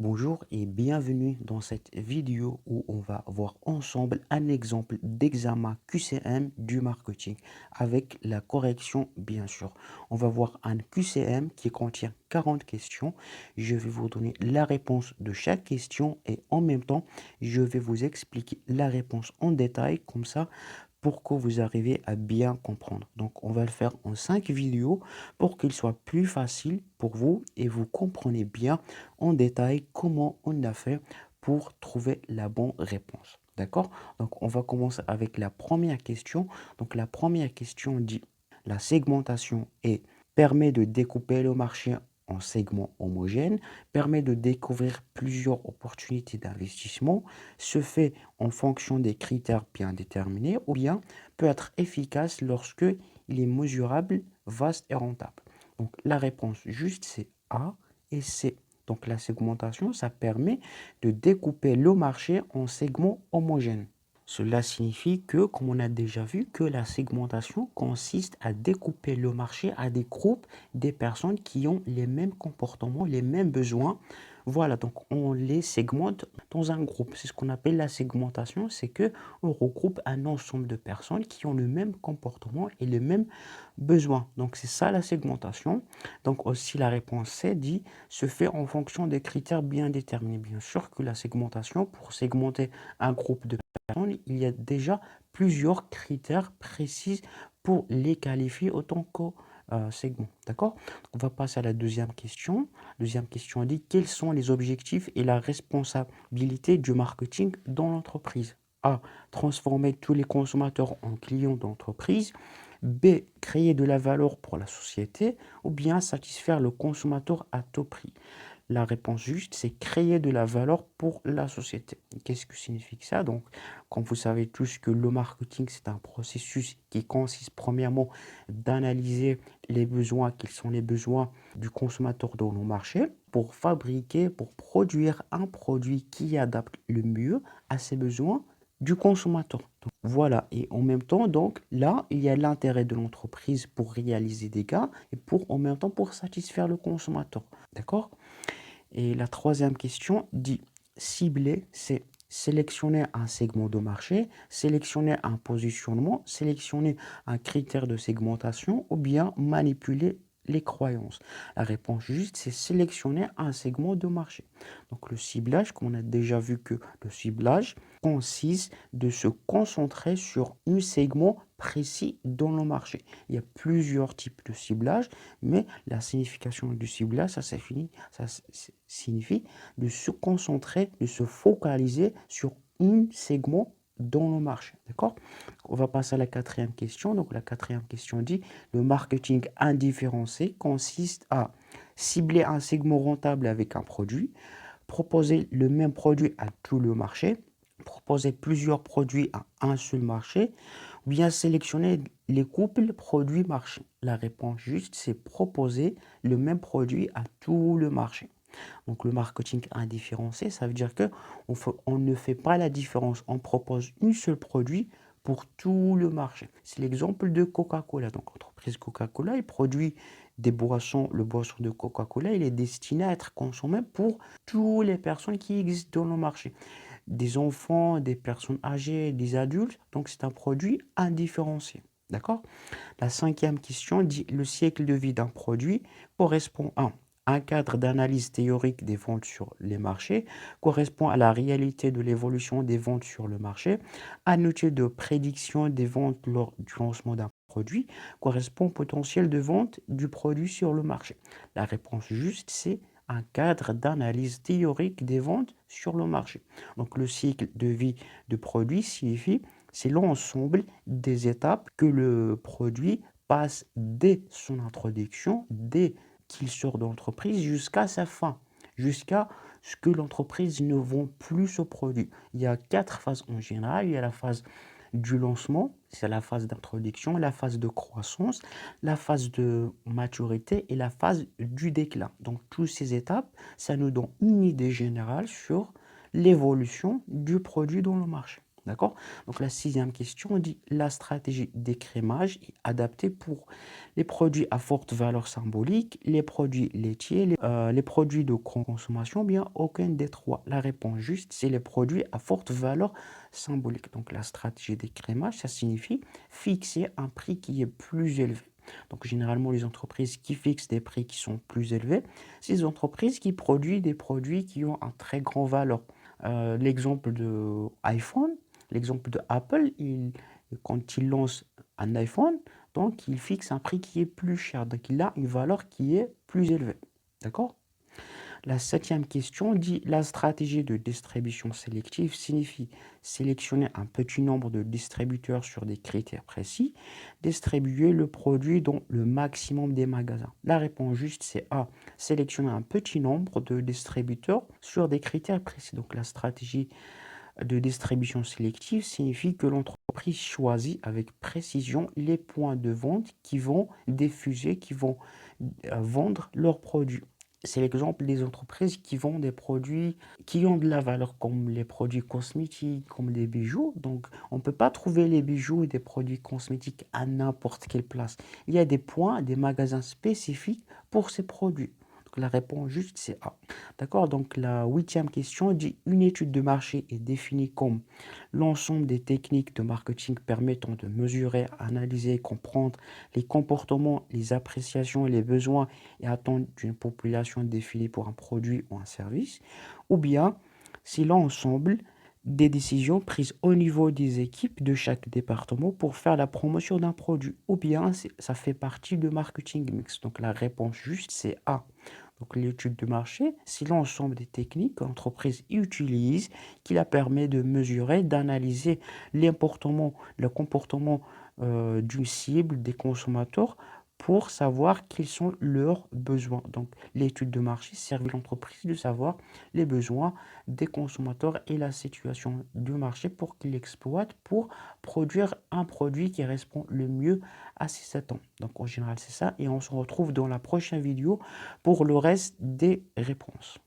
Bonjour et bienvenue dans cette vidéo où on va voir ensemble un exemple d'examen QCM du marketing avec la correction bien sûr. On va voir un QCM qui contient 40 questions. Je vais vous donner la réponse de chaque question et en même temps, je vais vous expliquer la réponse en détail comme ça pour que vous arriviez à bien comprendre. Donc, on va le faire en 5 vidéos pour qu'il soit plus facile pour vous et vous comprenez bien en détail comment on a fait pour trouver la bonne réponse. D'accord? Donc, on va commencer avec la première question. Donc, la première question dit la segmentation permet de découper le marché en segments homogènes, permet de découvrir plusieurs opportunités d'investissement, se fait en fonction des critères bien déterminés ou bien peut être efficace lorsque il est mesurable, vaste et rentable. Donc la réponse juste c'est A et C. Donc la segmentation, ça permet de découper le marché en segments homogènes. Cela signifie que, comme on a déjà vu, que la segmentation consiste à découper le marché à des groupes des personnes qui ont les mêmes comportements, les mêmes besoins. Voilà, donc on les segmente dans un groupe. C'est ce qu'on appelle la segmentation, c'est que on regroupe un ensemble de personnes qui ont le même comportement et les mêmes besoins. Donc c'est ça la segmentation. Donc aussi la réponse C dit se fait en fonction des critères bien déterminés. Bien sûr que la segmentation, pour segmenter un groupe de il y a déjà plusieurs critères précis pour les qualifier autant que segments. D'accord? On va passer à la deuxième question. Deuxième question dit quels sont les objectifs et la responsabilité du marketing dans l'entreprise? A. Transformer tous les consommateurs en clients d'entreprise. B. Créer de la valeur pour la société. Ou bien satisfaire le consommateur à tout prix. La réponse juste, c'est créer de la valeur pour la société. Qu'est-ce que signifie ça? Donc, comme vous savez tous que le marketing, c'est un processus qui consiste premièrement d'analyser les besoins, quels sont les besoins du consommateur dans le marché, pour fabriquer, pour produire un produit qui adapte le mieux à ses besoins du consommateur. Donc, voilà, et en même temps, donc là, il y a l'intérêt de l'entreprise pour réaliser des gains et en même temps pour satisfaire le consommateur. D'accord? Et la troisième question dit cibler, c'est sélectionner un segment de marché, sélectionner un positionnement, sélectionner un critère de segmentation ou bien manipuler les croyances. La réponse juste, c'est sélectionner un segment de marché. Donc le ciblage, comme on a déjà vu que le ciblage consiste de se concentrer sur un segment précis dans le marché. Il y a plusieurs types de ciblage, mais la signification du ciblage, ça signifie de se concentrer, de se focaliser sur un segment dans le marché. D'accord? On va passer à la quatrième question. Donc, la quatrième question dit le marketing indifférencié consiste à cibler un segment rentable avec un produit, proposer le même produit à tout le marché, proposer plusieurs produits à un seul marché, ou bien sélectionner les couples produits-marché. La réponse juste, c'est proposer le même produit à tout le marché. Donc le marketing indifférencié, ça veut dire que on ne fait pas la différence. On propose un seul produit pour tout le marché. C'est l'exemple de Coca-Cola. Donc l'entreprise Coca-Cola, il produit des boissons. Le boisson de Coca-Cola, il est destiné à être consommé pour toutes les personnes qui existent dans le marché. Des enfants, des personnes âgées, des adultes. Donc c'est un produit indifférencié. D'accord? La cinquième question dit le cycle de vie d'un produit correspond à un cadre d'analyse théorique des ventes sur les marchés, correspond à la réalité de l'évolution des ventes sur le marché, un outil de prédiction des ventes lors du lancement d'un produit, correspond au potentiel de vente du produit sur le marché. La réponse juste, c'est un cadre d'analyse théorique des ventes sur le marché. Donc le cycle de vie de produit signifie c'est l'ensemble des étapes que le produit passe dès son introduction, dès qu'il sort de l'entreprise jusqu'à sa fin, jusqu'à ce que l'entreprise ne vend plus ce produit. Il y a 4 phases en général. Il y a la phase du lancement, c'est la phase d'introduction, la phase de croissance, la phase de maturité et la phase du déclin. Donc, toutes ces étapes, ça nous donne une idée générale sur l'évolution du produit dans le marché. D'accord? Donc la sixième question dit la stratégie d'écrémage est adaptée pour les produits à forte valeur symbolique, les produits laitiers, les produits de grande consommation, bien aucun des trois. La réponse juste, c'est les produits à forte valeur symbolique. Donc la stratégie d'écrémage, ça signifie fixer un prix qui est plus élevé. Donc généralement, les entreprises qui fixent des prix qui sont plus élevés, c'est les entreprises qui produisent des produits qui ont un très grand valeur. L'exemple de iPhone, l'exemple de Apple, quand il lance un iPhone, donc il fixe un prix qui est plus cher. Donc il a une valeur qui est plus élevée. D'accord? La septième question dit la stratégie de distribution sélective signifie sélectionner un petit nombre de distributeurs sur des critères précis, distribuer le produit dans le maximum des magasins. La réponse juste c'est A. Sélectionner un petit nombre de distributeurs sur des critères précis. Donc la stratégie de distribution sélective signifie que l'entreprise choisit avec précision les points de vente qui vont diffuser, qui vont vendre leurs produits. C'est l'exemple des entreprises qui vendent des produits qui ont de la valeur, comme les produits cosmétiques, comme les bijoux. Donc, on ne peut pas trouver les bijoux et des produits cosmétiques à n'importe quelle place. Il y a des points, des magasins spécifiques pour ces produits. Donc, la réponse juste, c'est A. D'accord? Donc, la huitième question dit une étude de marché est définie comme l'ensemble des techniques de marketing permettant de mesurer, analyser, comprendre les comportements, les appréciations et les besoins et attentes d'une population définie pour un produit ou un service, ou bien c'est l'ensemble des décisions prises au niveau des équipes de chaque département pour faire la promotion d'un produit, ou bien ça fait partie de marketing mix. Donc la réponse juste, c'est A. Donc l'étude de marché, c'est l'ensemble des techniques que l'entreprise utilise qui la permet de mesurer, d'analyser le comportement d'une cible des consommateurs pour savoir quels sont leurs besoins. Donc l'étude de marché sert l'entreprise de savoir les besoins des consommateurs et la situation du marché pour qu'il exploite pour produire un produit qui répond le mieux à ses attentes. Donc en général c'est ça et on se retrouve dans la prochaine vidéo pour le reste des réponses.